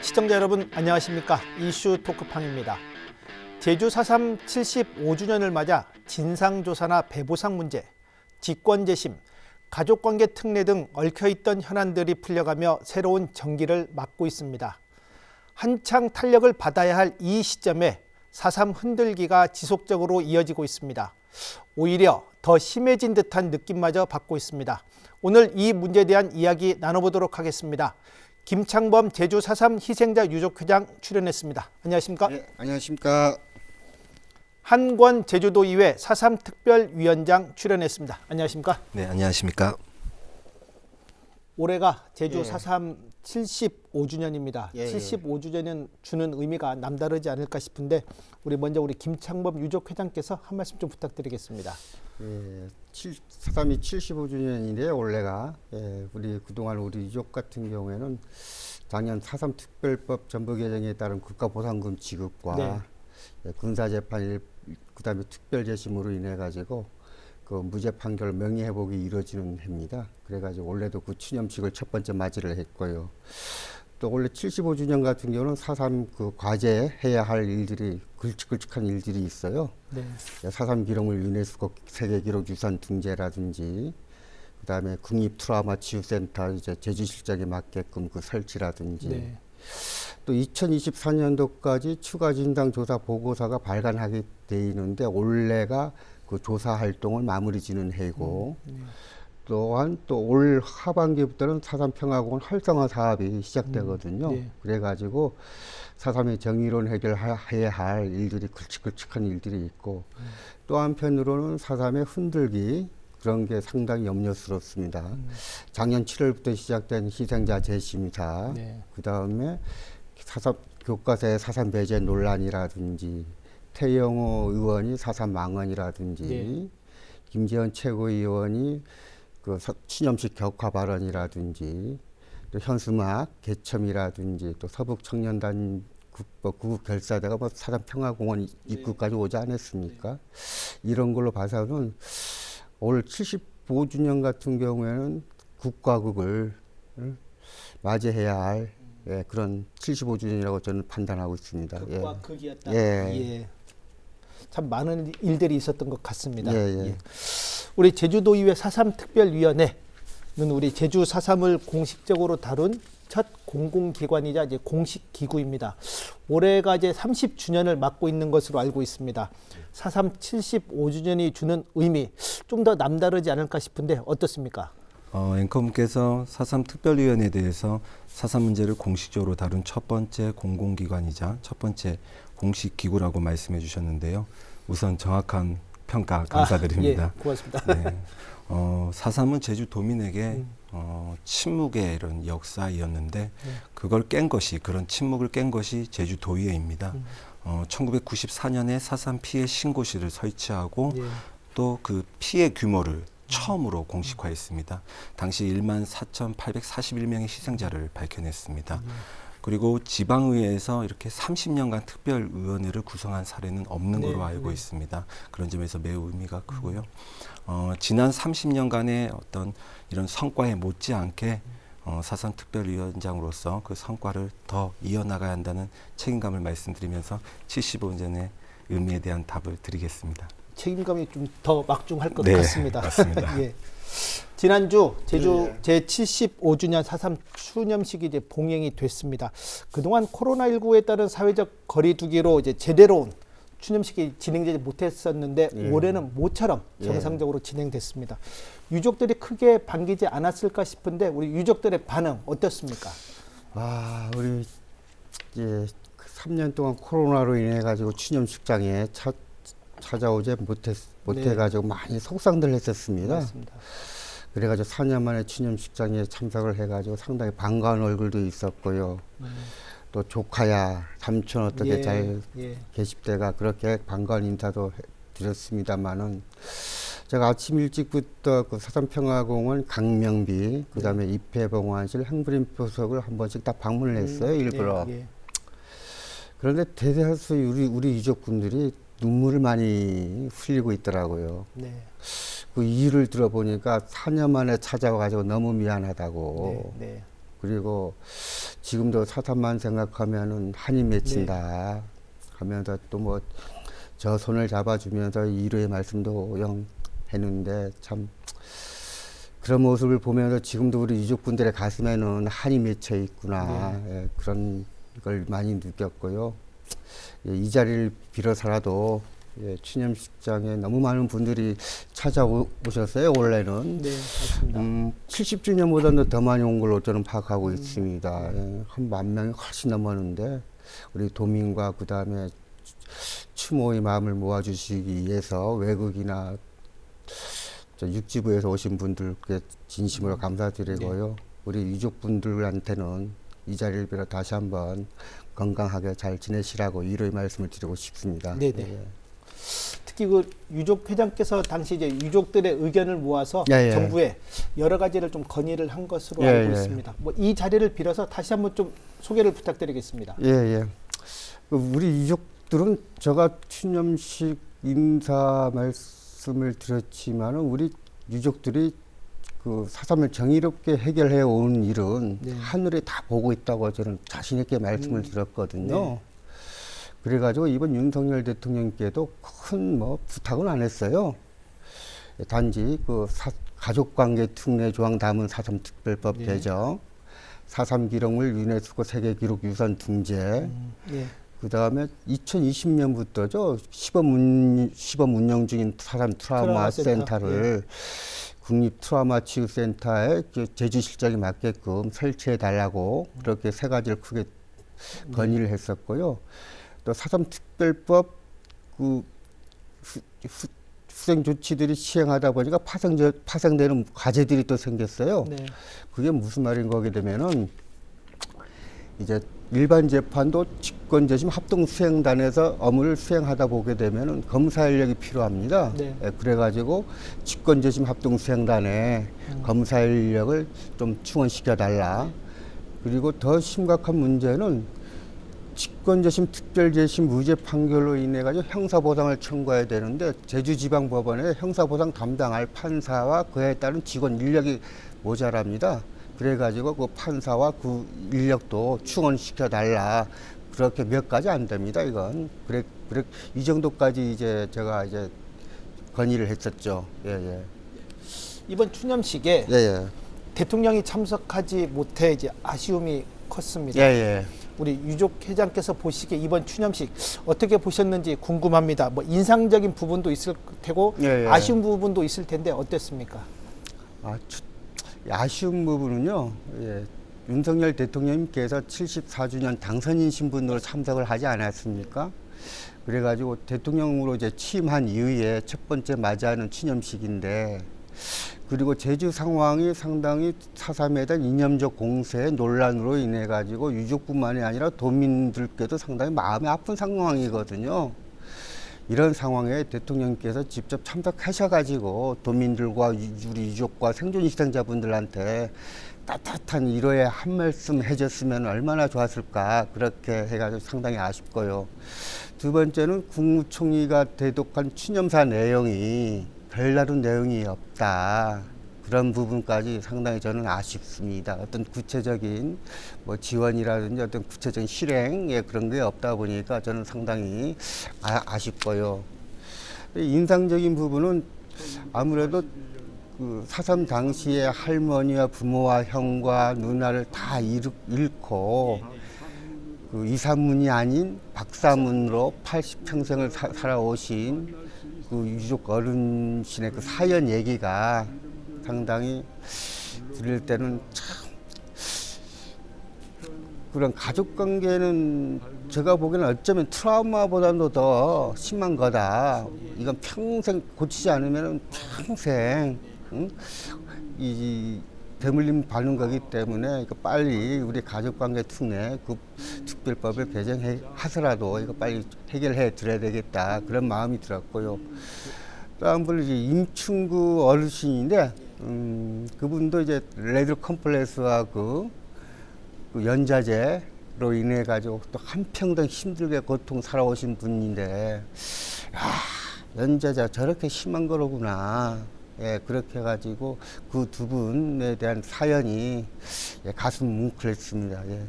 시청자 여러분 안녕하십니까. 이슈 토크팡입니다. 제주 4.3 75주년을 맞아 진상조사나 배보상 문제, 직권재심, 가족관계 특례 등 얽혀있던 현안들이 풀려가며 새로운 전기를 맞고 있습니다. 한창 탄력을 받아야 할 이 시점에 4.3 흔들기가 지속적으로 이어지고 있습니다. 오히려 더 심해진 듯한 느낌마저 받고 있습니다. 오늘 이 문제에 대한 이야기 나눠보도록 하겠습니다. 김창범 제주 4.3 희생자 유족회장 출연했습니다. 안녕하십니까? 네, 안녕하십니까? 한권 제주도의회 4.3 특별위원장 출연했습니다. 안녕하십니까? 네, 안녕하십니까? 올해가 제주 예. 4.3 75주년입니다. 예, 75주년은 주는 의미가 남다르지 않을까 싶은데 먼저 우리 김창범 유족회장께서 한 말씀 좀 부탁드리겠습니다. 예, 4.3이 75주년인데요, 올해가. 예, 그동안 우리 유족 같은 경우에는 작년 4.3 특별법 전부 개정에 따른 국가보상금 지급과 네. 예, 군사재판 그다음에 특별재심으로 인해 가지고 그 무죄 판결 명예회복이 이루어지는 해입니다. 그래가지고 올해도 그 추념식을 첫 번째 맞이를 했고요. 또 원래 75주년 같은 경우는 4.3 그 과제해야 할 일들이 굵직굵직한 일들이 있어요. 네. 4.3 기록물 유네스코 세계기록유산 등재라든지, 그다음에 국립 트라우마 치유센터 이제 제주 실적에 맞게끔 그 설치라든지, 네. 또 2024년도까지 추가 진상 조사 보고서가 발간하게 돼 있는데 올해가 그 조사 활동을 마무리 지는 해이고, 또한 또 올 하반기부터는 4.3 평화공원 활성화 사업이 시작되거든요. 네. 그래가지고 4.3의 정의론 해결해야 할 일들이 굵직굵직한 일들이 있고, 또 한편으로는 4.3의 흔들기 그런 게 상당히 염려스럽습니다. 작년 7월부터 시작된 희생자 재심사, 네. 그 다음에 교과서의 4.3 배제 논란이라든지, 태영호 의원이 4.3 망언이라든지, 네. 김재원 최고위원이 그 추념식 격화 발언이라든지, 또 현수막 개첨이라든지, 또 서북청년단 구국 결사대가 뭐 4.3 평화공원 입구까지 오지 않았습니까? 이런 걸로 봐서는 올 75주년 같은 경우에는 국가국을 맞이해야 할 예, 그런 75주년이라고 저는 판단하고 있습니다. 극과 극이었다. 예. 예. 참 많은 일들이 있었던 것 같습니다. 예. 우리 제주도의회 4.3 특별위원회는 우리 제주 4.3을 공식적으로 다룬 첫 공공기관이자 이제 공식 기구입니다. 올해가 이제 30주년을 맞고 있는 것으로 알고 있습니다. 4.3 75주년이 주는 의미 좀 더 남다르지 않을까 싶은데 어떻습니까? 앵커분께서 4.3 특별위원회에 대해서 4.3 문제를 공식적으로 다룬 첫 번째 공공기관이자 첫 번째 공식 기구라고 말씀해 주셨는데요. 우선 정확한 평가 감사드립니다. 예, 고맙습니다. 네. 4.3은 제주도민에게 침묵의 이런 역사이었는데 그걸 깬 것이, 그런 침묵을 깬 것이 제주도의회입니다. 1994년에 4.3 피해 신고실을 설치하고 예. 또 그 피해 규모를 처음으로 공식화했습니다. 당시 14,841명의 희생자를 밝혀냈습니다. 그리고 지방의회에서 이렇게 30년간 특별위원회를 구성한 사례는 없는 네, 거로 알고 네. 있습니다. 그런 점에서 매우 의미가 크고요. 지난 30년간의 어떤 이런 성과에 못지않게 4.3 특별위원장으로서 그 성과를 더 이어나가야 한다는 책임감을 말씀드리면서 75년의 의미에 대한 답을 드리겠습니다. 책임감이 좀 더 막중할 것 네, 같습니다. 맞습니다. 예. 지난주 제주 제75주년 4.3 추념식이 이제 봉행이 됐습니다. 그동안 코로나19에 따른 사회적 거리두기로 이제 제대로 온 추념식이 진행되지 못했었는데 올해는 모처럼 정상적으로 진행됐습니다. 유족들이 크게 반기지 않았을까 싶은데 우리 유족들의 반응 어떻습니까? 우리 이제 3년 동안 코로나로 인해 가지고 추념식장에 찾아오지 못해가지고 많이 속상들 했었습니다. 맞습니다. 그래가지고 4년 만에 추념식장에 참석을 해가지고 상당히 반가운 얼굴도 있었고요. 또 조카야, 삼촌 어떻게 잘 계십대가 그렇게 반가운 인사도 드렸습니다만은 제가 아침 일찍부터 그 4.3 평화공원 강명비, 그다음에 입회봉안실, 행불인표석을 한 번씩 다 방문을 했어요, 일부러. 그런데 대다수 우리 유족분들이 눈물을 많이 흘리고 있더라고요. 네. 그 이유를 들어보니까 4년 만에 찾아와가지고 너무 미안하다고. 네. 그리고 지금도 사삼만 생각하면은 한이 맺힌다 하면서 또 뭐 저 손을 잡아주면서 위로의 말씀도 했는데 참 그런 모습을 보면서 지금도 우리 유족분들의 가슴에는 한이 맺혀 있구나. 예, 그런 걸 많이 느꼈고요. 예, 이 자리를 빌어서라도 예, 추념식장에 너무 많은 분들이 찾아오셨어요, 원래는. 네, 맞습니다. 70주년보다도 더 많이 온 걸로 저는 파악하고 있습니다. 예, 한 10,000명이 훨씬 넘었는데, 우리 도민과 그 다음에 추모의 마음을 모아주시기 위해서 외국이나 육지부에서 오신 분들께 진심으로 감사드리고요. 우리 유족분들한테는 이 자리를 빌어 다시 한번 건강하게 잘 지내시라고 위로의 말씀을 드리고 싶습니다. 네네. 예. 특히 그 유족 회장께서 당시 이제 유족들의 의견을 모아서 예, 예. 정부에 여러 가지를 좀 건의를 한 것으로 예, 알고 예. 있습니다. 뭐 이 자리를 빌어서 다시 한번 좀 소개를 부탁드리겠습니다. 예, 예. 우리 유족들은 제가 추념식 인사 말씀을 드렸지만은 우리 유족들이 그 사삼을 정의롭게 해결해 온 일은 네. 하늘에 다 보고 있다고 저는 자신 있게 말씀을 드렸거든요. 네. 그래가지고 이번 윤석열 대통령께도 큰 뭐 부탁은 안 했어요. 단지 그 가족관계 특례 조항 담은 사삼특별법 네. 개정, 사삼 기록물 유네스코 세계기록유산 등재, 예. 그 다음에 2020년부터죠. 시범 운영 중인 사삼 트라우마 센터를 국립 트라우마 치유센터에 제주실장이 맡게끔 설치해 달라고 그렇게 세 가지를 크게 건의를 했었고요. 또 사삼 특별법 그 수행 조치들이 시행하다 보니까 파생되는 과제들이 또 생겼어요. 네. 그게 무슨 말인 거게 되면은 이제 일반 재판도 직권재심 합동수행단에서 업무를 수행하다 보게 되면은 검사 인력이 필요합니다. 네. 예, 그래가지고 직권재심 합동수행단에 검사 인력을 좀 충원시켜 달라. 그리고 더 심각한 문제는 직권재심 특별재심 무죄 판결로 인해 가지고 형사보상을 청구해야 되는데 제주지방법원에 형사보상 담당할 판사와 그에 따른 직원 인력이 모자랍니다. 그래가지고 그 판사와 그 인력도 충원시켜 달라. 그렇게 몇 가지 안 됩니다. 이건 그래 이 정도까지 이제 제가 이제 건의를 했었죠. 예. 이번 추념식에 예. 대통령이 참석하지 못해 이제 아쉬움이 컸습니다. 예. 우리 유족 회장께서 보시기에 이번 추념식 어떻게 보셨는지 궁금합니다. 뭐 인상적인 부분도 있을 테고 예. 아쉬운 부분도 있을 텐데 어땠습니까? 아쉬운 부분은요. 예. 윤석열 대통령님께서 74주년 당선인 신분으로 참석을 하지 않았습니까? 그래가지고 대통령으로 이제 취임한 이후에 첫 번째 맞이하는 추념식인데, 그리고 제주 상황이 상당히 사삼에 대한 이념적 공세의 논란으로 인해 가지고 유족뿐만이 아니라 도민들께도 상당히 마음이 아픈 상황이거든요. 이런 상황에 대통령께서 직접 참석하셔가지고 도민들과 우리 유족과 생존 희생자분들한테 따뜻한 위로의 한 말씀 해줬으면 얼마나 좋았을까, 그렇게 해가지고 상당히 아쉽고요. 두 번째는 국무총리가 대독한 추념사 내용이 별다른 내용이 없다. 그런 부분까지 상당히 저는 아쉽습니다. 어떤 구체적인 뭐 지원이라든지 어떤 구체적인 실행에 그런 게 없다 보니까 저는 상당히 아쉽고요. 인상적인 부분은 아무래도 그 사삼 당시에 할머니와 부모와 형과 누나를 다 잃고 그 이사문이 아닌 박사문으로 80평생을 살아오신 그 유족 어르신의 그 사연 얘기가 상당히 들을 때는 참 그런 가족 관계는 제가 보기에는 어쩌면 트라우마보다도 더 심한 거다. 이건 평생 고치지 않으면 평생 이 대물림 받는 거기 때문에 이거 빨리 우리 가족관계 특례 그 특별법을 개정해 하더라도 이거 빨리 해결해 드려야 되겠다, 그런 마음이 들었고요. 다음 분은 이제 임충구 어르신인데 그분도 이제 레드 컴플렉스와 그 연자제로 인해 가지고 또 한평생 힘들게 고통 살아오신 분인데, 연자제 저렇게 심한 거로구나. 예, 그렇게 해가지고 그 두 분에 대한 사연이 예, 가슴 뭉클했습니다. 예.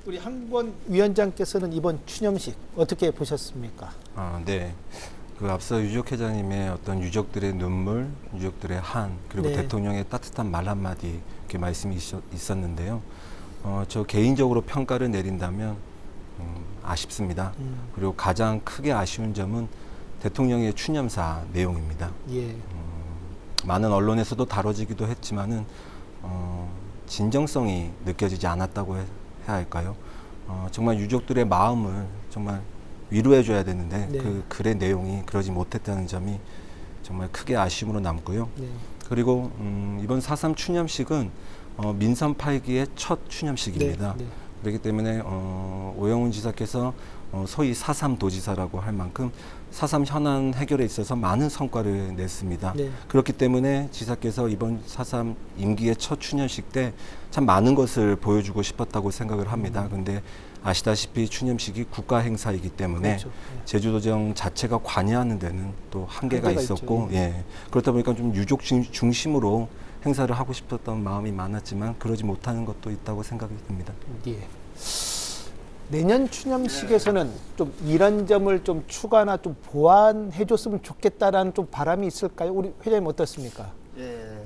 우리 한권 위원장께서는 이번 추념식 어떻게 보셨습니까? 네. 그 앞서 유족 회장님의 어떤 유족들의 눈물, 유족들의 한, 그리고 네. 대통령의 따뜻한 말 한마디 이렇게 말씀이 있었는데요. 저 개인적으로 평가를 내린다면 아쉽습니다. 그리고 가장 크게 아쉬운 점은 대통령의 추념사 내용입니다. 예. 많은 언론에서도 다뤄지기도 했지만은 진정성이 느껴지지 않았다고 해야 할까요? 정말 유족들의 마음을 정말 위로해줘야 되는데 네. 그 글의 내용이 그러지 못했다는 점이 정말 크게 아쉬움으로 남고요. 네. 그리고 이번 4.3 추념식은 민선 8기의 첫 추념식입니다. 네. 네. 그렇기 때문에 오영훈 지사께서 소위 4.3 도지사라고 할 만큼 4.3 현안 해결에 있어서 많은 성과를 냈습니다. 네. 그렇기 때문에 지사께서 이번 4.3 임기의 첫 추념식 때 참 많은 것을 보여주고 싶었다고 생각을 합니다. 근데 아시다시피 추념식이 국가 행사이기 때문에 그렇죠. 예. 제주도정 자체가 관여하는 데는 또 한계가 한계가 있었고, 있죠. 예. 그렇다 보니까 좀 유족 중심으로 행사를 하고 싶었던 마음이 많았지만 그러지 못하는 것도 있다고 생각이 듭니다. 예. 내년 추념식에서는 좀 이런 점을 좀 추가나 좀 보완해줬으면 좋겠다라는 좀 바람이 있을까요? 우리 회장님 어떻습니까? 예.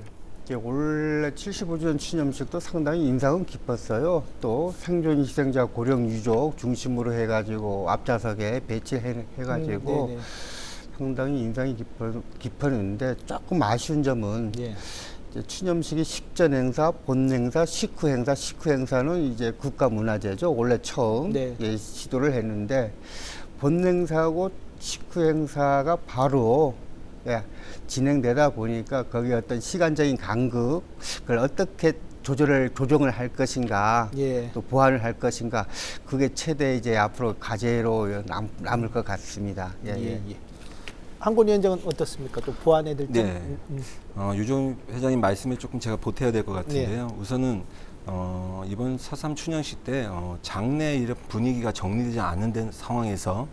이제 올해 75주년 추념식도 상당히 인상은 깊었어요. 또 생존 희생자 고령 유족 중심으로 해가지고 앞좌석에 배치해가지고 네네. 상당히 인상이 깊었는데 조금 아쉬운 점은 예. 이제 추념식이 식전 행사, 본 행사, 식후 행사, 식후 행사는 이제 국가문화재죠. 원래 처음 네. 예, 시도를 했는데 본 행사하고 식후 행사가 바로 예, 진행되다 보니까 거기 어떤 시간적인 간극, 그걸 어떻게 조정을 할 것인가, 예. 또 보완을 할 것인가, 그게 최대 이제 앞으로 과제로 남을 것 같습니다. 예, 예. 예. 한권 위원장은 어떻습니까? 또 보완해야 될 점? 네. 유종 회장님 말씀에 조금 제가 보태야 될 것 같은데요. 네. 우선은 이번 4.3 추념식 때 장내 이런 분위기가 정리되지 않은 상황에서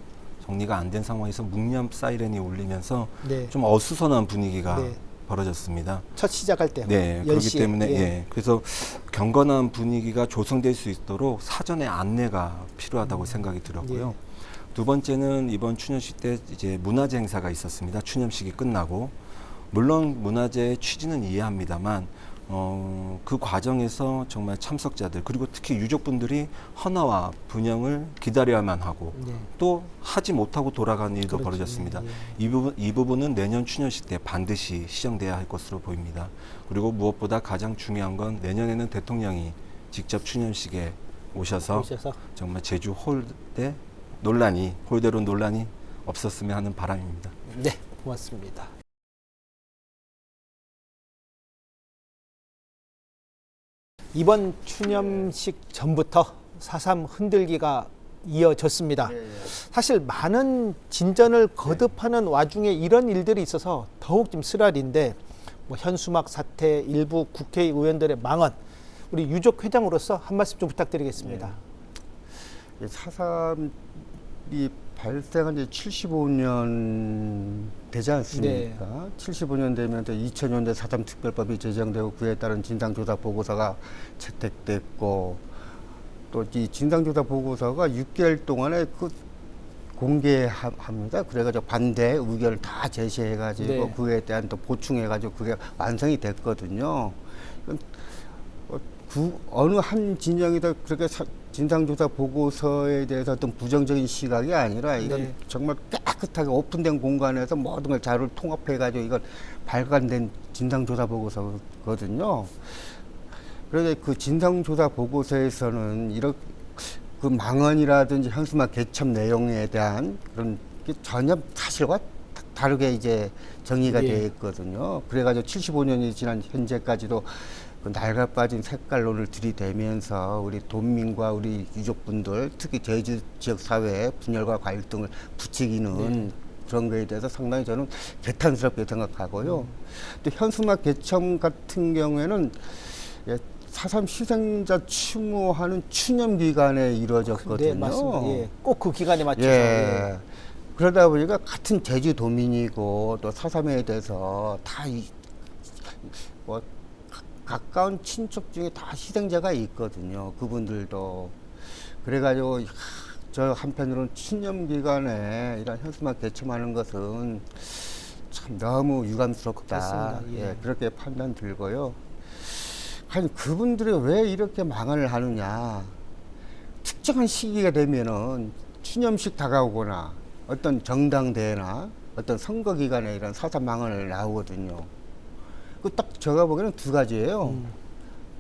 정리가 안 된 상황에서 묵념 사이렌이 울리면서 네. 좀 어수선한 분위기가 네. 벌어졌습니다. 첫 시작할 때. 네, 그렇기 10시에. 때문에 예. 예. 그래서 경건한 분위기가 조성될 수 있도록 사전에 안내가 필요하다고 생각이 들었고요. 예. 두 번째는 이번 추념식 때 이제 문화재 행사가 있었습니다. 추념식이 끝나고 물론 문화재의 취지는 이해합니다만 그 과정에서 정말 참석자들 그리고 특히 유족분들이 헌화와 분영을 기다려야만 하고 네. 또 하지 못하고 돌아가는 일도 그렇죠. 벌어졌습니다. 예. 이 부분은 내년 추념식 때 반드시 시정돼야 할 것으로 보입니다. 그리고 무엇보다 가장 중요한 건 내년에는 대통령이 직접 추념식에 오셔서 정말 제주 홀대로 논란이 없었으면 하는 바람입니다. 네, 고맙습니다. 이번 추념식 전부터 4.3 흔들기가 이어졌습니다. 사실 많은 진전을 거듭하는 와중에 이런 일들이 있어서 더욱 좀 쓰라린데 뭐 현수막 사태, 일부 국회의원들의 망언, 우리 유족 회장으로서 한 말씀 좀 부탁드리겠습니다. 4.3이 발생한 지 75년 되지 않습니까? 네. 75년 되면 2000년대 4.3 특별법이 제정되고 그에 따른 진상조사 보고서가 채택됐고 또 이 진상조사 보고서가 6개월 동안에 공개합니다. 그래가지고 반대 의견을 다 제시해가지고 네. 그에 대한 또 보충해가지고 그게 완성이 됐거든요. 어느 한 진영이다 그렇게 진상조사 보고서에 대해서 어떤 부정적인 시각이 아니라 이건 네. 정말 깨끗하게 오픈된 공간에서 모든 걸 자료를 통합해가지고 이건 발간된 진상조사 보고서거든요. 그런데 그 진상조사 보고서에서는 이렇게 그 망언이라든지 현수막 개첩 내용에 대한 그런 게 전혀 사실과 다르게 이제 정의가 예. 되어 있거든요. 그래가지고 75년이 지난 현재까지도 그 낡아빠진 색깔론을 들이대면서 우리 도민과 우리 유족분들, 특히 제주 지역 사회의 분열과 갈등을 부추기는 그런 거에 대해서 상당히 저는 개탄스럽게 생각하고요. 또 현수막 개첨 같은 경우에는 4.3 희생자 추모하는 추념 기간에 이루어졌거든요. 네, 맞습니다. 예. 꼭 그 기간에 맞춰서. 예. 그러다 보니까 같은 제주도민이고 또 4.3에 대해서 다 뭐 가까운 친척 중에 다 희생자가 있거든요. 그분들도. 그래가지고 저 한편으로는 추념기간에 이런 현수막 개첨하는 것은 참 너무 유감스럽다. 예. 그렇게 판단 들고요. 아니 그분들이 왜 이렇게 망언을 하느냐. 특정한 시기가 되면은 추념식 다가오거나 어떤 정당대회나 어떤 선거 기간에 이런 4.3 망언을 나오거든요. 그 딱 제가 보기에는 두 가지예요.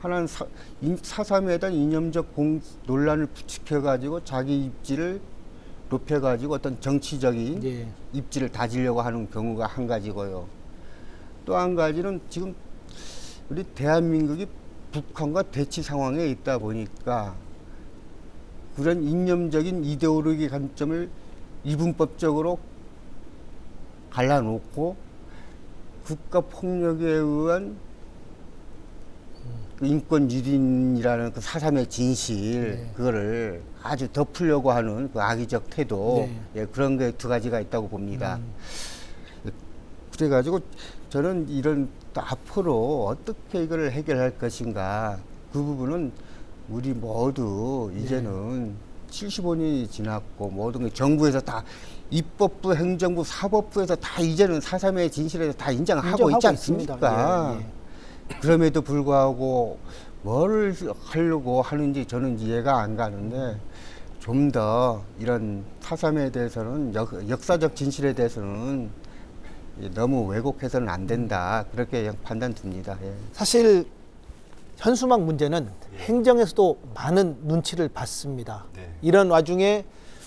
하나는 4.3에 대한 이념적 논란을 부추겨가지고 자기 입지를 높여가지고 어떤 정치적인 예. 입지를 다지려고 하는 경우가 한 가지고요. 또 한 가지는 지금 우리 대한민국이 북한과 대치 상황에 있다 보니까 그런 이념적인 이데올로기 관점을 이분법적으로 갈라놓고 국가 폭력에 의한 그 인권 유린이라는 그 4.3의 진실, 네. 그거를 아주 덮으려고 하는 그 악의적 태도, 네. 그런 게 두 가지가 있다고 봅니다. 그래가지고 저는 이런 또 앞으로 어떻게 이걸 해결할 것인가, 그 부분은 우리 모두 이제는 75년이 지났고 모든 게 정부에서 다 입법부, 행정부, 사법부에서 다 이제는 4.3의 진실에서 다 인정하고 있지 않습니까? 예. 그럼에도 불구하고 뭘 하려고 하는지 저는 이해가 안 가는데, 좀 더 이런 4.3에 대해서는 역사적 진실에 대해서는 너무 왜곡해서는 안 된다, 그렇게 판단 듭니다. 예. 사실 현수막 문제는 행정에서도 많은 눈치를 받습니다. 네. 이런 와중에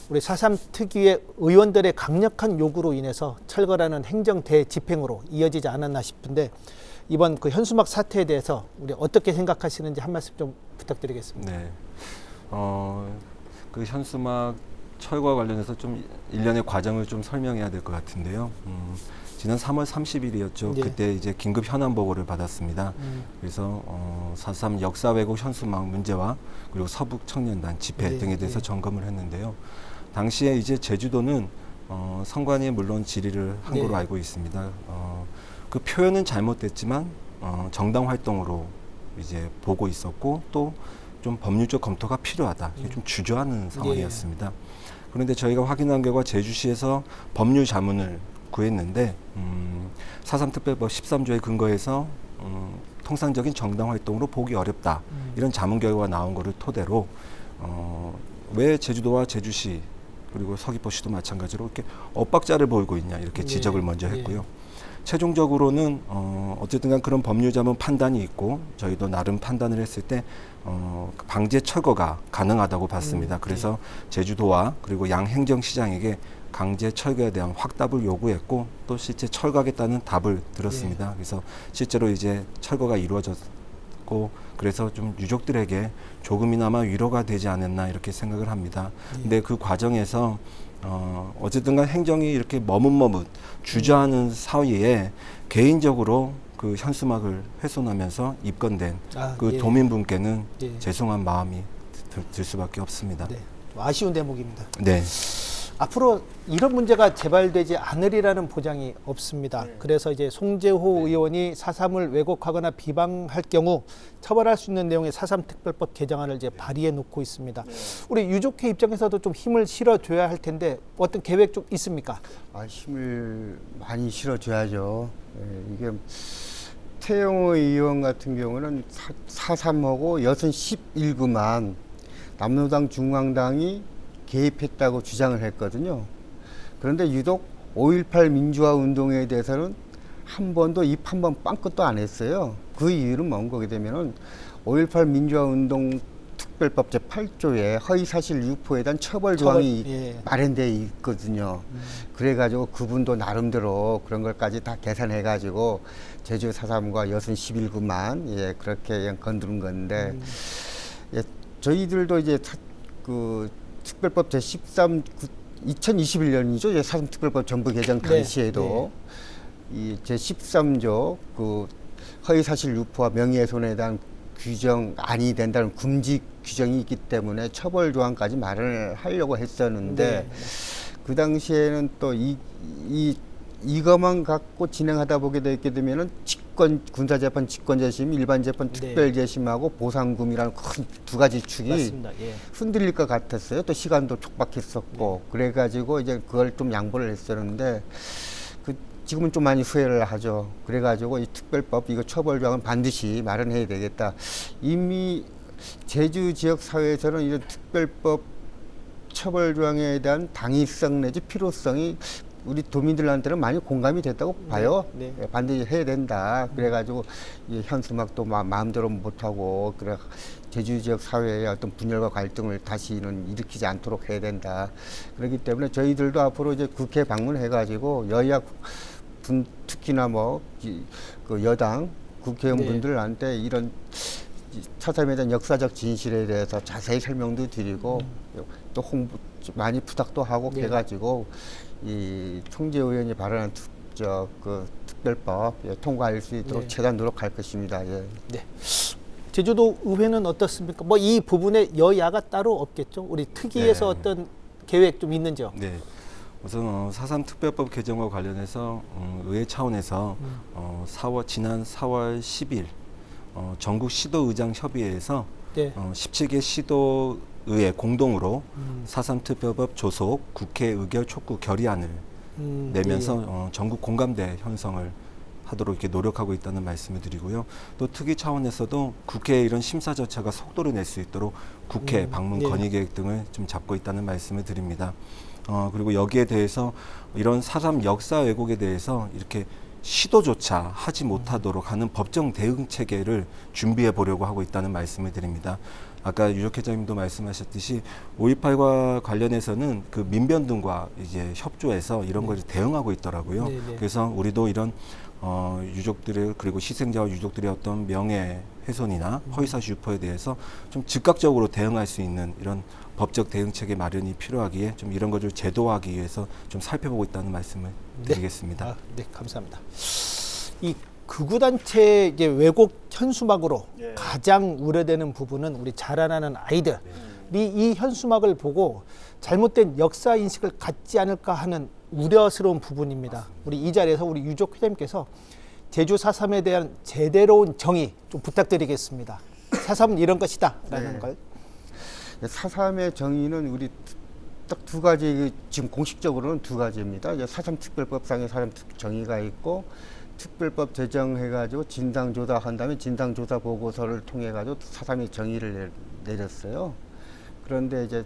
우리 4.3 특유의 의원들의 강력한 요구로 인해서 철거라는 행정 대집행으로 이어지지 않았나 싶은데, 이번 그 현수막 사태에 대해서 우리 어떻게 생각하시는지 한 말씀 좀 부탁드리겠습니다. 네. 그 현수막 철거와 관련해서 좀 일련의 과정을 좀 설명해야 될 것 같은데요. 지난 3월 30일이었죠. 예. 그때 이제 긴급 현안 보고를 받았습니다. 그래서 4.3 역사 왜곡 현수막 문제와 그리고 서북 청년단 집회 예, 등에 대해서 예. 점검을 했는데요. 당시에 이제 제주도는 선관위에 물론 질의를 한 걸로 네. 알고 있습니다. 그 표현은 잘못됐지만 정당 활동으로 이제 보고 있었고, 또 좀 법률적 검토가 필요하다, 이게 좀 주저하는 상황이었습니다. 그런데 저희가 확인한 결과 제주시에서 법률 자문을 구했는데 4.3 특별법 13조에 근거해서 통상적인 정당 활동으로 보기 어렵다, 이런 자문 결과가 나온 것을 토대로 왜 제주도와 제주시 그리고 서귀포시도 마찬가지로 이렇게 엇박자를 보이고 있냐, 이렇게 지적을 먼저 했고요. 최종적으로는 어쨌든 간 그런 법률자문 판단이 있고, 저희도 나름 판단을 했을 때 방제 철거가 가능하다고 봤습니다. 그래서 제주도와 그리고 양 행정시장에게 강제 철거에 대한 확답을 요구했고, 또 실제 철거하겠다는 답을 들었습니다. 그래서 실제로 이제 철거가 이루어졌고, 그래서 좀 유족들에게 조금이나마 위로가 되지 않았나, 이렇게 생각을 합니다. 근데 그 과정에서 어쨌든 간 행정이 이렇게 머뭇머뭇 주저하는 사이에 개인적으로 그 현수막을 훼손하면서 입건된 그 도민분께는 죄송한 마음이 들 수밖에 없습니다. 네. 아쉬운 대목입니다. 네. 앞으로 이런 문제가 재발되지 않으리라는 보장이 없습니다. 그래서 이제 송재호 의원이 4.3을 왜곡하거나 비방할 경우 처벌할 수 있는 내용의 4.3 특별법 개정안을 이제 발의해 놓고 있습니다. 우리 유족회 입장에서도 좀 힘을 실어줘야 할 텐데 어떤 계획 좀 있습니까? 힘을 많이 실어줘야죠. 이게 태영호 의원 같은 경우는 4.3하고 여선 11구만 남로당 중앙당이 개입했다고 주장을 했거든요. 그런데 유독 5.18 민주화 운동에 대해서는 한 번도 입 한 번 빵긋도 안 했어요. 그 이유는 뭔 거게 되면은 5.18 민주화 운동 특별법 제8조에 허위사실 유포에 대한 처벌 조항이 마련되어 있거든요. 그래가지고 그분도 나름대로 그런 것까지 다 계산해가지고 제주 4.3과 여순 11구만 그렇게 그냥 건드린 건데 저희들도 이제 그 특별법 제13 2021년이죠. 4.3 특별법 전부 개정 당시에도 이 제13조 그 허위사실 유포와 명예훼손에 대한 규정안이 된다는 금지 규정이 있기 때문에 처벌 조항까지 마련을 하려고 했었는데 그 당시에는 또 이것만 갖고 진행하다 보게 되면은 군사재판 직권재심, 일반재판 네. 특별재심하고 보상금이라는 큰 두 가지 축이 맞습니다. 예. 흔들릴 것 같았어요. 또 시간도 촉박했었고 그래가지고 이제 그걸 좀 양보를 했었는데 지금은 좀 많이 후회를 하죠. 그래가지고 이 특별법 이거 처벌조항은 반드시 마련해야 되겠다. 이미 제주 지역 사회에서는 이런 특별법 처벌조항에 대한 당위성 내지 필요성이 우리 도민들한테는 많이 공감이 됐다고 봐요. 네. 예, 반드시 해야 된다. 그래가지고 이 현수막도 마음대로 못하고 그래 제주 지역 사회의 어떤 분열과 갈등을 다시는 일으키지 않도록 해야 된다. 그렇기 때문에 저희들도 앞으로 이제 국회 방문해가지고 여야 특히나 그 여당 국회의원분들한테 이런 차삼에 대한 역사적 진실에 대해서 자세히 설명도 드리고 또 홍보 많이 부탁도 하고 네. 해가지고 이 총재 의원이 발언한 특별법 통과할 수 있도록 네. 최대한 노력할 것입니다. 예. 네. 제주도 의회는 어떻습니까? 뭐 이 부분에 여야가 따로 없겠죠? 우리 특위에서 네. 어떤 계획 좀 있는지요? 네. 우선 4.3 특별법 개정과 관련해서 의회 차원에서 지난 4월 10일 전국 시도의장 협의회에서 네. 17개 시도의회 공동으로 4.3 특별법 조속 국회 의결 촉구 결의안을 내면서 전국 공감대 형성을 하도록 이렇게 노력하고 있다는 말씀을 드리고요. 또 특위 차원에서도 국회의 이런 심사 절차가 속도를 낼 수 있도록 국회 방문 네. 건의 계획 등을 좀 잡고 있다는 말씀을 드립니다. 그리고 여기에 대해서 이런 4.3 역사 왜곡에 대해서 이렇게 시도조차 하지 못하도록 하는 법정 대응 체계를 준비해 보려고 하고 있다는 말씀을 드립니다. 아까 유적 회장님도 말씀하셨듯이 5.18과 관련해서는 그 민변 등과 이제 협조해서 이런 것을 대응하고 있더라고요. 네, 네. 그래서 우리도 이런 유족들의 그리고 희생자와 유족들의 어떤 명예 훼손이나 허위사실 유포에 대해서 좀 즉각적으로 대응할 수 있는 이런 법적 대응 체계 마련이 필요하기에 좀 이런 것을 제도화하기 위해서 좀 살펴보고 있다는 말씀을 드리겠습니다. 아, 네, 감사합니다. 이 극우단체 이제 왜곡 현수막으로 가장 우려되는 부분은 우리 자라나는 아이들이 이 현수막을 보고 잘못된 역사 인식을 갖지 않을까 하는 우려스러운 부분입니다. 우리 이 자리에서 우리 유족 회장님께서 제주 4.3에 대한 제대로운 정의 좀 부탁드리겠습니다. 4.3은 이런 것이다라는 네. 걸. 4.3의 정의는 우리 딱 두 가지, 지금 공식적으로는 두 가지입니다. 이제 4.3 특별법상의 4.3 정의가 있고 특별법 제정해가지고 진상조사한 다음에 진상조사 보고서를 통해가지고 4.3의 정의를 내렸어요. 그런데 이제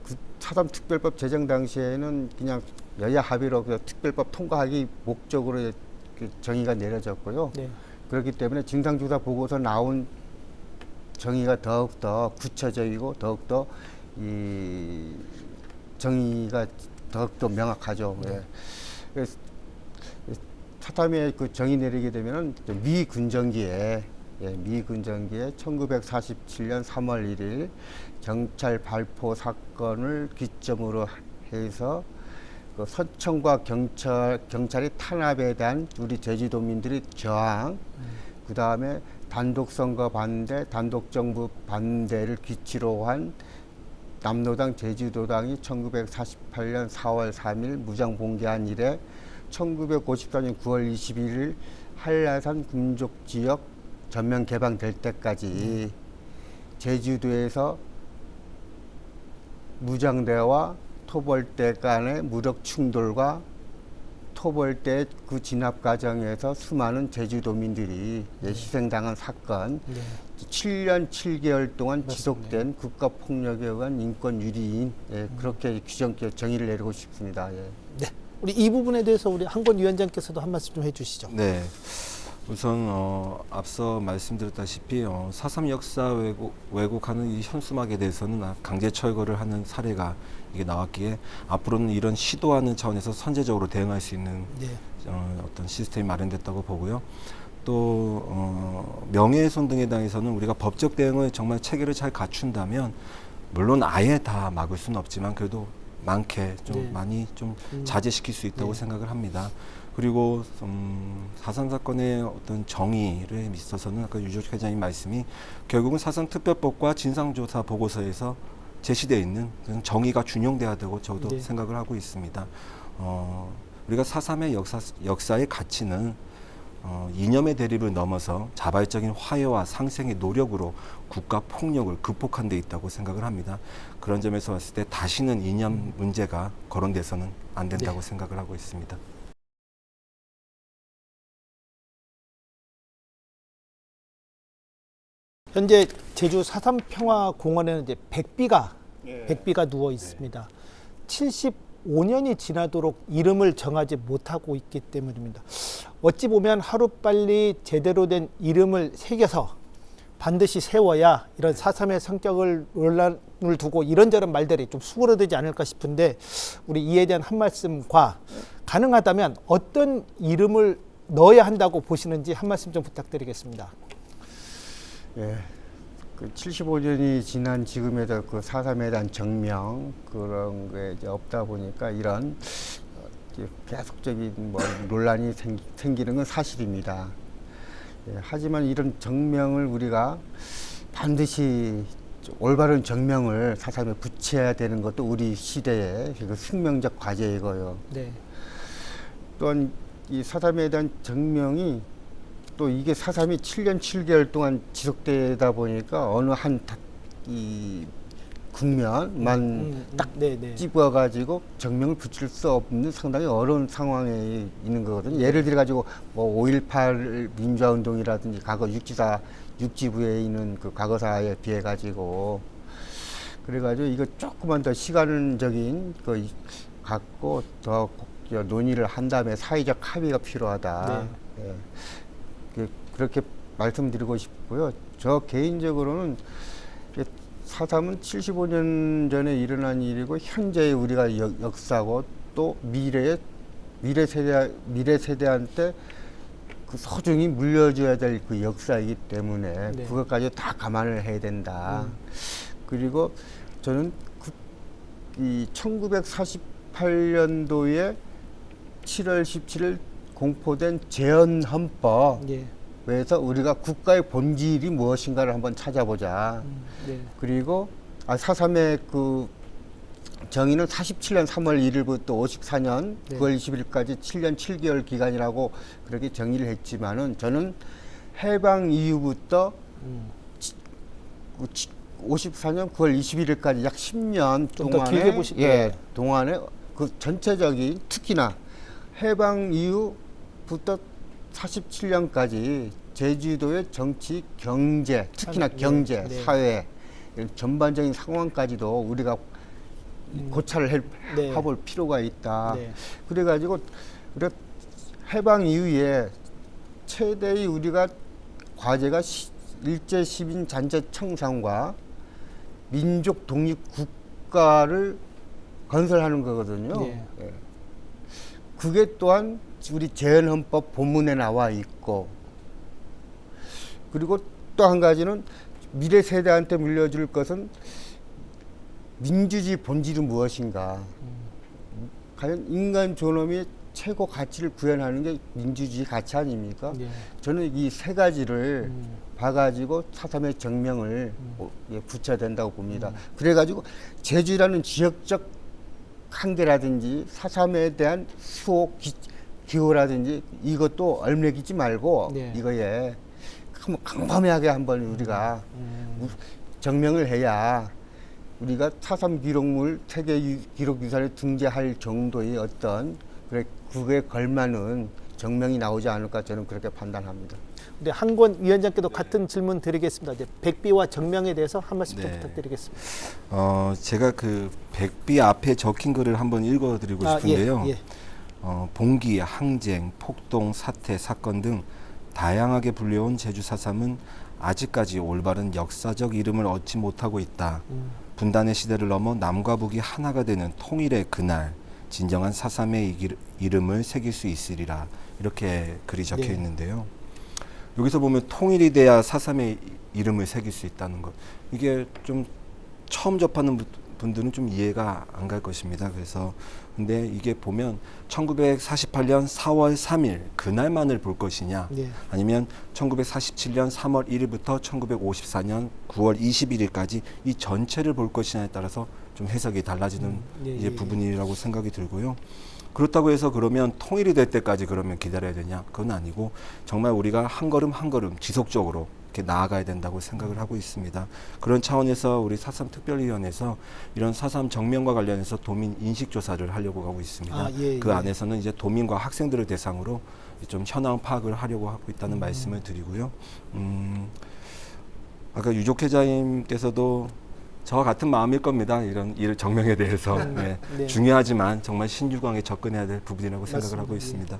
그 4.3 특별법 제정 당시에는 그냥 여야 합의로 그 특별법 통과하기 목적으로 그 정의가 내려졌고요. 네. 그렇기 때문에 진상조사 보고서 나온 정의가 더욱더 구체적이고 더욱더 이 정의가 더욱더 명확하죠. 예. 그래서 사탐에 그 정의 내리게 되면은 미군정기에 1947년 3월 1일 경찰 발포 사건을 기점으로 해서 그 서청과 경찰이 탄압에 대한 우리 제주도민들의 저항, 그 다음에 단독선거 반대, 단독정부 반대를 기치로 한 남로당 제주도당이 1948년 4월 3일 무장봉기한 이래 1954년 9월 21일 한라산 금족지역 전면 개방될 때까지 제주도에서 무장대와 토벌대 간의 무력 충돌과 토벌대 그 진압 과정에서 수많은 제주도민들이 희생당한 사건, 7년 7개월 동안 맞습니다. 지속된 국가폭력에 의한 인권 유리인, 그렇게 정의를 내리고 싶습니다. 예. 네. 우리 이 부분에 대해서 우리 한권 위원장께서도 한 말씀 좀 해주시죠. 네. 우선 앞서 말씀드렸다시피 4.3 역사 왜곡하는 이 현수막에 대해서는 강제 철거를 하는 사례가 이게 나왔기에 앞으로는 이런 시도하는 차원에서 선제적으로 대응할 수 있는 네. 어떤 시스템이 마련됐다고 보고요. 또 명예훼손 등에 대해서는 우리가 법적 대응을 정말 체계를 잘 갖춘다면 물론 아예 다 막을 수는 없지만 그래도 많게 좀 네. 많이 좀 자제시킬 수 있다고 네. 생각을 합니다. 그리고 4.3 사건의 어떤 정의에 있어서는 아까 유족 회장님 말씀이 결국은 4.3 특별법과 진상조사 보고서에서 제시되어 있는 그런 정의가 준용돼야 되고 저도 네. 생각을 하고 있습니다. 우리가 4.3의 역사의 가치는 이념의 대립을 넘어서 자발적인 화해와 상생의 노력으로 국가 폭력을 극복한 데 있다고 생각을 합니다. 그런 점에서 봤을 때 다시는 이념 문제가 거론돼서는 안 된다고 네. 생각을 하고 있습니다. 현재 제주 4.3 평화공원에는 이제 백비가 누워 있습니다. 75년이 지나도록 이름을 정하지 못하고 있기 때문입니다. 어찌 보면 하루빨리 제대로 된 이름을 새겨서 반드시 세워야 이런 4.3의 성격을 논란을 두고 이런저런 말들이 좀 수그러들지 않을까 싶은데 우리 이에 대한 한 말씀과 가능하다면 어떤 이름을 넣어야 한다고 보시는지 한 말씀 좀 부탁드리겠습니다. 예, 그 75년이 지난 지금에도 그 4.3에 대한 정명 그런 게 이제 없다 보니까 이런 계속적인 뭐 논란이 생기는 건 사실입니다. 예, 하지만 이런 정명을 우리가 반드시 올바른 정명을 4.3에 붙여야 되는 것도 우리 시대의 그 숙명적 과제이고요. 네. 또한 이 4.3에 대한 정명이 또 이게 4.3이 7년 7개월 동안 지속되다 보니까 어느 이 국면만 딱 집어가지고 정명을 붙일 수 없는 상당히 어려운 상황에 있는 거거든요. 예를 들어 가지고 뭐 5.18 민주화운동이라든지 과거 육지부에 있는 그 과거사에 비해 가지고 그래가지고 이거 조금만 더 시간적인 그 갖고 더 논의를 한 다음에 사회적 합의가 필요하다. 네. 예. 그렇게 말씀드리고 싶고요. 저 개인적으로는 4.3은 75년 전에 일어난 일이고 현재의 우리가 역사고 또 미래 세대한테 그 소중히 물려줘야 될 그 역사이기 때문에 네. 그것까지 다 감안을 해야 된다. 그리고 저는 이 1948년도에 7월 17일 공포된 재헌헌법 예. 에서 우리가 국가의 본질이 무엇인가를 한번 찾아보자. 네. 그리고 4.3의 그 정의는 47년 3월 1일부터 54년 네. 9월 9월 20일까지 7년 7개월 기간이라고 그렇게 정의를 했지만은 저는 해방 이후부터 54년 9월 21일까지 약 10년 좀 더 길게 보실게요. 동안에 그 전체적인 특히나 해방 이후부터 47년까지 제주도의 정치, 경제, 특히나 경제, 네. 사회 이런 전반적인 상황까지도 우리가 고찰을 해볼 필요가 있다. 네. 그래가지고 해방 이후에 최대의 우리가 과제가 일제 시민 잔재 청산과 민족 독립 국가를 건설하는 거거든요. 네. 예. 그게 또한 우리 재헌헌법 본문에 나와 있고, 그리고 또 한 가지는 미래 세대한테 물려줄 것은 민주주의 본질은 무엇인가. 과연 인간 존엄의 최고 가치를 구현하는 게 민주주의 가치 아닙니까? 네. 저는 이 세 가지를 봐가지고 4.3의 정명을 붙여야 된다고 봅니다. 그래가지고 제주라는 지역적 한계라든지 4.3에 대한 수호 기호라든지 이것도 얼매기지 말고 네. 이거에 한번 광범위하게 한번 우리가 정명을 해야 우리가 4.3 기록물 세계 기록유산에 등재할 정도의 어떤 그에 걸맞는 정명이 나오지 않을까 저는 그렇게 판단합니다. 네, 한권 위원장께도 같은 질문 드리겠습니다. 이제 백비와 정명에 대해서 한 말씀 좀 부탁드리겠습니다. 제가 그 백비 앞에 적힌 글을 한번 읽어드리고 싶은데요. 예. 봉기, 항쟁, 폭동, 사태, 사건 등 다양하게 불려온 제주 4.3은 아직까지 올바른 역사적 이름을 얻지 못하고 있다. 분단의 시대를 넘어 남과 북이 하나가 되는 통일의 그날 진정한 4.3의 이름을 새길 수 있으리라. 이렇게 글이 적혀 있는데요. 여기서 보면 통일이 돼야 4.3의 이름을 새길 수 있다는 것. 이게 좀 처음 접하는 분들은 좀 이해가 안 갈 것입니다. 그래서 근데 이게 보면 1948년 4월 3일 그날만을 볼 것이냐, 예. 아니면 1947년 3월 1일부터 1954년 9월 21일까지 이 전체를 볼 것이냐에 따라서 좀 해석이 달라지는 이제 부분이라고 생각이 들고요. 그렇다고 해서 그러면 통일이 될 때까지 그러면 기다려야 되냐? 그건 아니고 정말 우리가 한 걸음 한 걸음 지속적으로 이렇게 나아가야 된다고 생각을 하고 있습니다. 그런 차원에서 우리 4.3 특별위원회에서 이런 4.3 정면과 관련해서 도민 인식 조사를 하려고 하고 있습니다. 그 안에서는 이제 도민과 학생들을 대상으로 좀 현황 파악을 하려고 하고 있다는 말씀을 드리고요. 아까 유족회장님께서도 저와 같은 마음일 겁니다. 이런 일 정명에 대해서 네. 네. 중요하지만 정말 신유광에 접근해야 될 부분이라고 생각을 맞습니다. 하고 있습니다.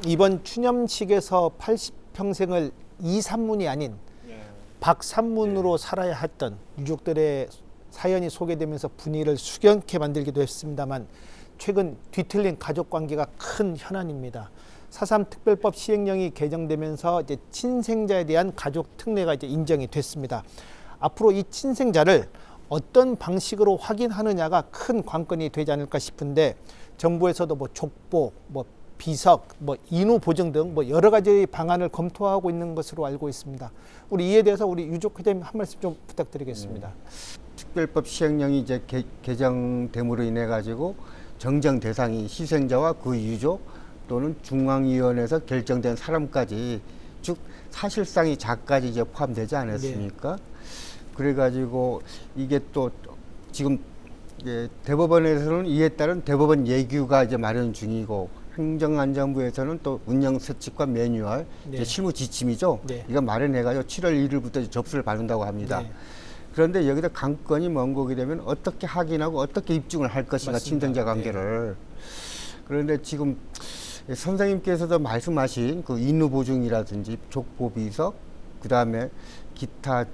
이번 추념식에서 80평생을 이산문이 아닌 박산문으로 살아야 했던 유족들의 사연이 소개되면서 분위기를 숙연케 만들기도 했습니다만 최근 뒤틀린 가족관계가 큰 현안입니다. 4.3 특별법 시행령이 개정되면서 이제 친생자에 대한 가족 특례가 이제 인정이 됐습니다. 앞으로 이 친생자를 어떤 방식으로 확인하느냐가 큰 관건이 되지 않을까 싶은데 정부에서도 뭐 족보, 뭐 비석, 뭐 인후 보증 등 뭐 여러 가지 방안을 검토하고 있는 것으로 알고 있습니다. 우리 이에 대해서 우리 유족회장님 한 말씀 좀 부탁드리겠습니다. 특별법 시행령이 이제 개정됨으로 인해 가지고 정정 대상이 희생자와 그 유족 또는 중앙위원회에서 결정된 사람까지, 즉 사실상이 자까지 이제 포함되지 않았습니까? 네. 그래가지고 이게 또 지금 대법원에서는 이에 따른 대법원 예규가 이제 마련 중이고, 행정안전부에서는 또 운영수칙과 매뉴얼, 네. 이제 실무 지침이죠. 네. 이거 마련해가지고 7월 1일부터 접수를 받는다고 합니다. 네. 그런데 여기다 관건이 먼 거게 되면 어떻게 확인하고 어떻게 입증을 할 것인가, 친생자 관계를. 네. 그런데 지금 선생님께서도 말씀하신 그 인후 보증이라든지 족보 비석, 그 다음에 기타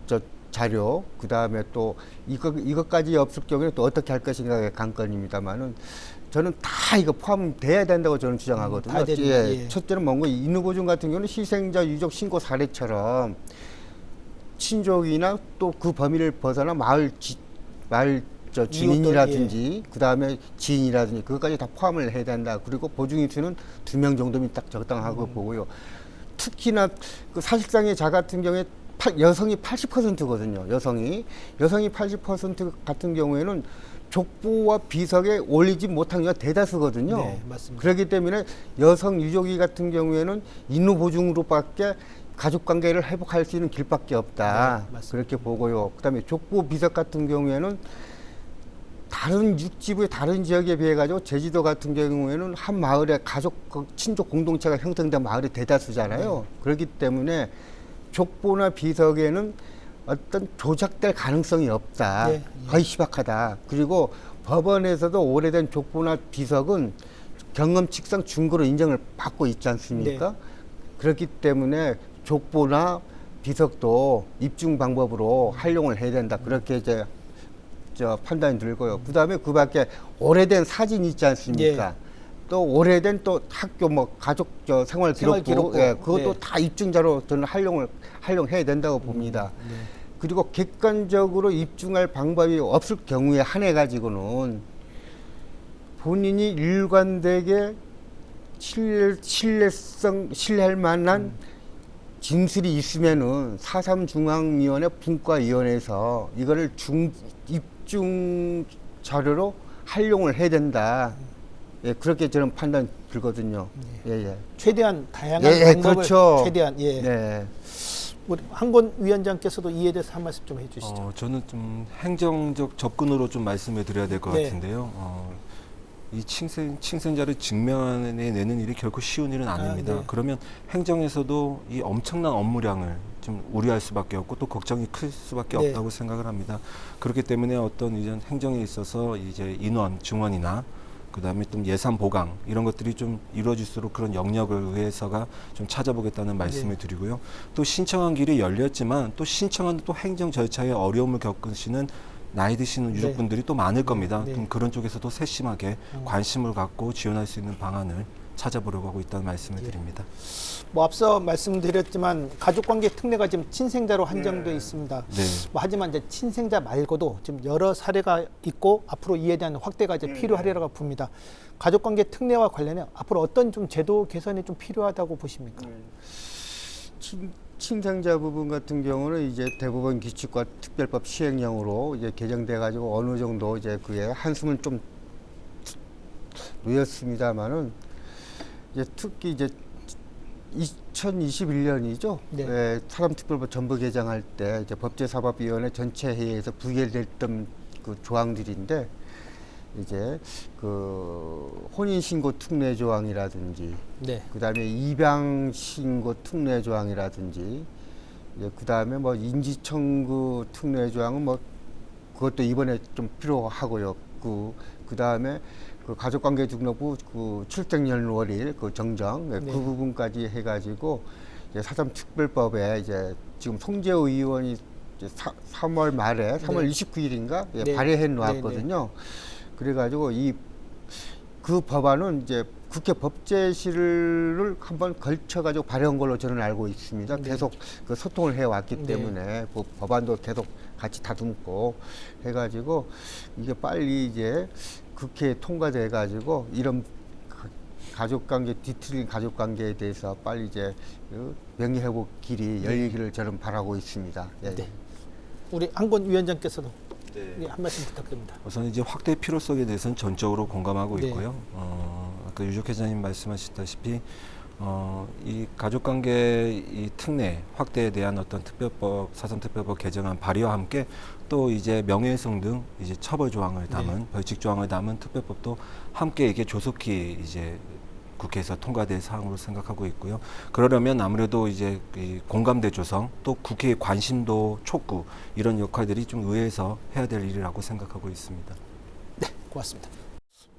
자료, 그 다음에 또 이것까지 없을 경우에 또 어떻게 할 것인가의 관건입니다만은 저는 다 이거 포함돼야 된다고 저는 주장하거든요. 예. 첫째는 뭔가 인후 보증 같은 경우는 희생자 유족 신고 사례처럼 친족이나 또 그 범위를 벗어나 마을 주민이라든지 그 다음에 지인이라든지 그것까지 다 포함을 해야 된다. 그리고 보증인 수는 2명 정도면 딱 적당하고 보고요. 특히나 그 사실상의 자 같은 경우에 여성이 80%거든요. 여성이 80% 같은 경우에는 족보와 비석에 올리지 못한 경우가 대다수거든요. 네, 맞습니다. 그렇기 때문에 여성 유족이 같은 경우에는 인후 보증으로밖에 가족관계를 회복할 수 있는 길밖에 없다. 네, 그렇게 보고요. 그다음에 족보 비석 같은 경우에는 다른 육지부의 다른 지역에 비해 가지고 제주도 같은 경우에는 한 마을에 친족 공동체가 형성된 마을이 대다수잖아요. 네. 그렇기 때문에 족보나 비석에는 어떤 조작될 가능성이 없다. 네. 거의 희박하다. 그리고 법원에서도 오래된 족보나 비석은 경험칙상 증거로 인정을 받고 있지 않습니까? 네. 그렇기 때문에 족보나 비석도 입증 방법으로 활용을 해야 된다. 그렇게 이제 판단이 들고요. 그 다음에 그 밖에 오래된 사진 있지 않습니까? 예. 또 오래된 또 학교 가족 생활 기록부, 예, 그것도 네. 다 입증자로 저는 활용해야 된다고 봅니다. 네. 그리고 객관적으로 입증할 방법이 없을 경우에 한해 가지고는 본인이 일관되게 신뢰할 만한 진술이 있으면은 4.3 중앙위원회 분과위원회에서 이거를 입증 자료로 활용을 해야 된다. 예, 그렇게 저는 판단 들거든요. 예, 예. 최대한 다양한 방법을 그렇죠. 최대한 네. 우리 한권 위원장께서도 이에 대해서 한 말씀 좀 해주시죠. 저는 좀 행정적 접근으로 좀 말씀을 드려야 될 것 네. 같은데요. 이 친생자를 직면해내는 일이 결코 쉬운 일은 아닙니다. 네. 그러면 행정에서도 이 엄청난 업무량을 좀 우려할 수밖에 없고 또 걱정이 클 수밖에 네. 없다고 생각을 합니다. 그렇기 때문에 어떤 이제 행정에 있어서 이제 인원 증원이나 그다음에 또 예산 보강 이런 것들이 좀 이루어질수록 그런 영역을 의회에서가 좀 찾아보겠다는 말씀을 드리고요. 또 신청한 길이 열렸지만 또 신청한 또 행정 절차에 어려움을 겪으시는 나이 드시는 유족분들이 또 많을 겁니다. 그럼 그런 쪽에서도 세심하게 관심을 갖고 지원할 수 있는 방안을 찾아보려고 하고 있다는 말씀을 예. 드립니다. 뭐 앞서 말씀드렸지만 가족관계 특례가 지금 친생자로 한정돼 있습니다. 네. 뭐 하지만 이제 친생자 말고도 지금 여러 사례가 있고 앞으로 이에 대한 확대가 이제 필요하리라고 봅니다. 가족관계 특례와 관련해 앞으로 어떤 좀 제도 개선이 좀 필요하다고 보십니까? 친생자 부분 같은 경우는 이제 대법원 규칙과 특별법 시행령으로 이제 개정돼 가지고 어느 정도 이제 그에 한숨은 좀 놓였습니다만은 이제 특히 이제 2021년이죠. 네. 사람특별법 전부 개정할 때 이제 법제사법위원회 전체 회의에서 부결됐던 그 조항들인데 이제 그 혼인신고 특례 조항이라든지 네. 그다음에 입양 신고 특례 조항이라든지 이제 그다음에 뭐 인지청구 특례 조항은 뭐 그것도 이번에 좀 필요하고요. 그다음에 그 가족관계 등록부 그 출생연월일 그 정정 네. 그 부분까지 해가지고 이제 사삼특별법에 이제 지금 송재호 의원이 이제 3월 말에 3월 네. 29일인가 네. 발의해 놓았거든요. 그래가지고 그 법안은 이제 국회 법제실을 한번 걸쳐가지고 발의한 걸로 저는 알고 있습니다. 네. 계속 그 소통을 해왔기 네. 때문에 그 법안도 계속 같이 다듬고 해가지고 이게 빨리 이제 국회에 통과돼가지고 이런 가족관계 뒤틀린 가족관계에 대해서 빨리 이제 그 명예회복 길이 열리기를 저는 바라고 있습니다. 예. 네. 우리 한권 위원장께서도 네. 네, 한 말씀 부탁드립니다. 우선 이제 확대 필요성에 대해서는 전적으로 공감하고 네. 있고요. 아까 유족 회장님 말씀하셨다시피 이 가족관계 이 특례 확대에 대한 어떤 특별법 사삼특별법 개정안 발의와 함께 또 이제 명예훼손 등 이제 처벌 조항을 담은 벌칙 조항을 담은 특별법도 함께 이게 조속히 이제 국회에서 통과될 사항으로 생각하고 있고요. 그러려면 아무래도 이제 이 공감대 조성 또 국회의 관심도 촉구 이런 역할들이 좀 의회에서 해야 될 일이라고 생각하고 있습니다. 네, 고맙습니다.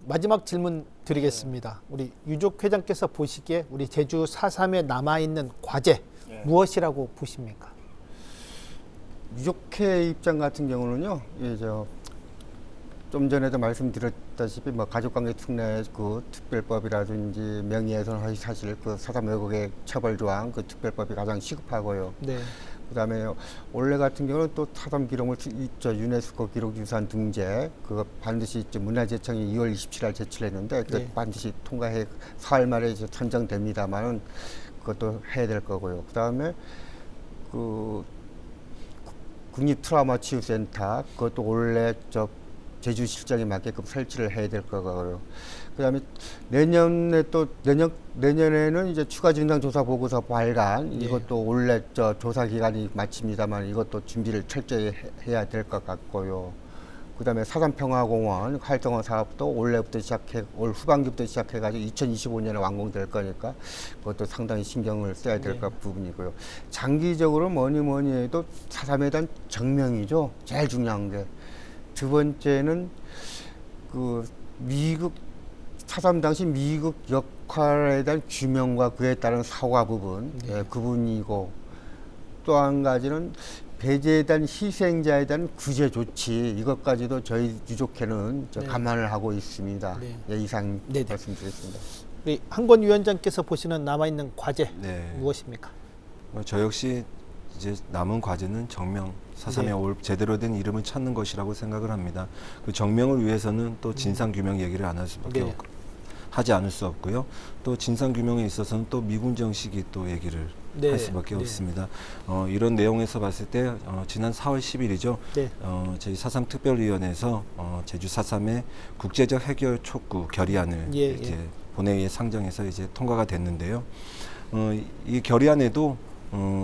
마지막 질문 드리겠습니다. 우리 유족 회장께서 보시기에 우리 제주 4.3에 남아있는 과제 무엇이라고 보십니까? 유족회 입장 같은 경우는요, 좀 전에도 말씀드렸다시피 뭐 가족관계 특례 그 특별법이라든지 명예훼손 허위사실 그 사삼 왜곡의 처벌 조항 그 특별법이 가장 시급하고요. 네. 그다음에 올해 같은 경우는 또 사삼 기록물 유네스코 기록유산 등재 그거 반드시 문화재청이 2월 27일 제출했는데 그 네. 반드시 통과해 4월 말에 이제 선정됩니다만은 그것도 해야 될 거고요. 그다음에 그 국립 트라우마 치유센터 그것도 올해 제주 실정에 맞게끔 설치를 해야 될 거고요. 그다음에 내년에는 이제 추가 진상 조사 보고서 발간 이것도 올해 조사 기간이 마칩니다만 이것도 준비를 철저히 해야 될 것 같고요. 그다음에 사삼평화공원 활성화 사업도 올 후반기부터 시작해가지고 2025년에 완공될 거니까 그것도 상당히 신경을 써야 될 것 부분이고요. 장기적으로 뭐니 해도 사삼에 대한 정명이죠. 제일 중요한 게. 두 번째는 그 미국 사삼 당시 미국 역할에 대한 규명과 그에 따른 사과 부분, 그 부분이고 또 한 가지는 배제에 대한 희생자에 대한 구제 조치 이것까지도 저희 유족회는 감안을 하고 있습니다. 네. 이상 네네. 말씀드렸습니다. 우리 한권 위원장께서 보시는 남아있는 과제 무엇입니까? 저 역시 이제 남은 과제는 정명, 사삼의 제대로 된 이름을 찾는 것이라고 생각을 합니다. 그 정명을 위해서는 또 진상규명 얘기를 안 할 수밖에 없고 하지 않을 수 없고요. 또 진상규명에 있어서는 또 미군 정식이 또 얘기를 할 수밖에 없습니다. 이런 내용에서 봤을 때 지난 4월 10일이죠. 저희 사삼특별위원회에서 제주 4.3의 국제적 해결 촉구 결의안을 이제 본회의에 상정해서 이제 통과가 됐는데요. 이 결의안에도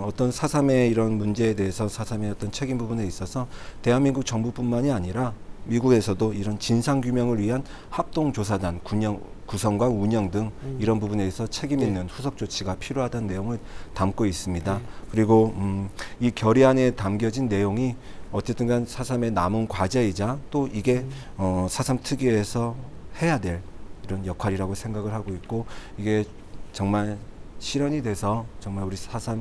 어떤 4.3의 이런 문제에 대해서 4.3의 어떤 책임 부분에 있어서 대한민국 정부뿐만이 아니라 미국에서도 이런 진상규명을 위한 합동조사단 구성과 운영 등 이런 부분에 있어 책임 있는 후속 조치가 필요하다는 내용을 담고 있습니다. 그리고 이 결의안에 담겨진 내용이 어쨌든 간 4.3의 남은 과제이자 또 이게 4.3 특위에서 해야 될 이런 역할이라고 생각을 하고 있고 이게 정말 실현이 돼서 정말 우리 4.3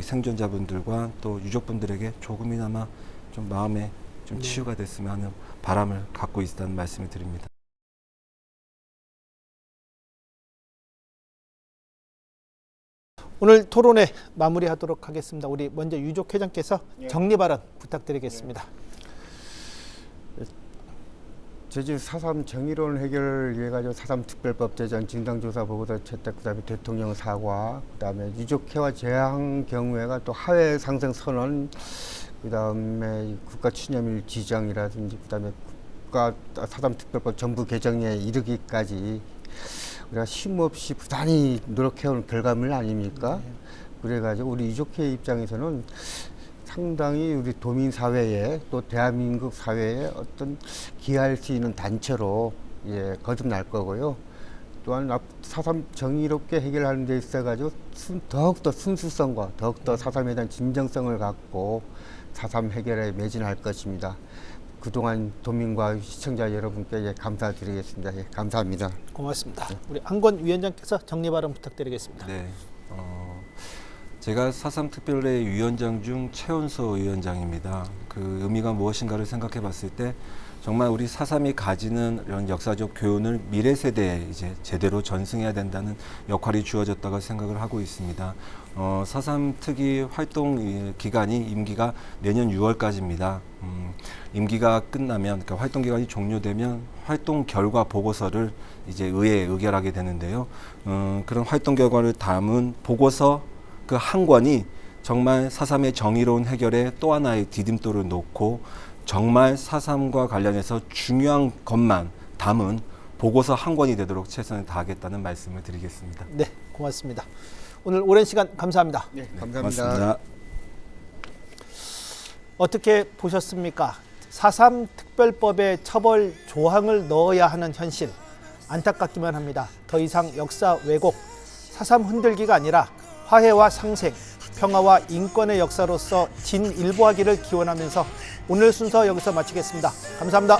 생존자분들과 또 유족분들에게 조금이나마 좀 마음에 좀 치유가 됐으면 하는 바람을 갖고 있다는 말씀을 드립니다. 오늘 토론회 마무리하도록 하겠습니다. 우리 먼저 유족 회장께서 정리 발언 부탁드리겠습니다. 제주 4.3 정의로운 해결을 위해 가지고 4.3 특별법 제정, 진상조사 보고서 채택, 그다음에 대통령 사과, 그다음에 유족회와 재앙 경우에가 또 하회 상생 선언, 그다음에 국가 추념일 지정이라든지, 그다음에 국가 4.3 특별법 전부 개정에 이르기까지 우리가 쉼없이 부단히 노력해온 결과물 아닙니까? 그래가지고 우리 유족회 입장에서는 상당히 우리 도민 사회에 또 대한민국 사회에 어떤 기여할 수 있는 단체로 거듭날 거고요. 또한 4.3 정의롭게 해결하는 데 있어가지고 더욱더 순수성과 더욱더 4.3에 대한 진정성을 갖고 4.3 해결에 매진할 것입니다. 그동안 도민과 시청자 여러분께 감사드리겠습니다. 감사합니다. 고맙습니다. 우리 한권 위원장께서 정리 발언 부탁드리겠습니다. 네. 제가 4.3 특별회 위원장 중 최연소 위원장입니다. 그 의미가 무엇인가를 생각해 봤을 때 정말 우리 4.3이 가지는 이런 역사적 교훈을 미래 세대에 이제 제대로 전승해야 된다는 역할이 주어졌다고 생각을 하고 있습니다. 4.3 특위 활동 기간이 임기가 내년 6월까지입니다. 임기가 끝나면, 그러니까 활동 기간이 종료되면 활동 결과 보고서를 이제 의회에 의결하게 되는데요. 그런 활동 결과를 담은 보고서 그 한 권이 정말 4.3의 정의로운 해결에 또 하나의 디딤돌을 놓고 정말 4.3과 관련해서 중요한 것만 담은 보고서 한 권이 되도록 최선을 다하겠다는 말씀을 드리겠습니다. 네, 고맙습니다. 오늘 오랜 시간 감사합니다. 네, 감사합니다. 고맙습니다. 어떻게 보셨습니까? 4.3 특별법에 처벌 조항을 넣어야 하는 현실, 안타깝기만 합니다. 더 이상 역사 왜곡, 4.3 흔들기가 아니라 화해와 상생, 평화와 인권의 역사로서 진일보하기를 기원하면서 오늘 순서 여기서 마치겠습니다. 감사합니다.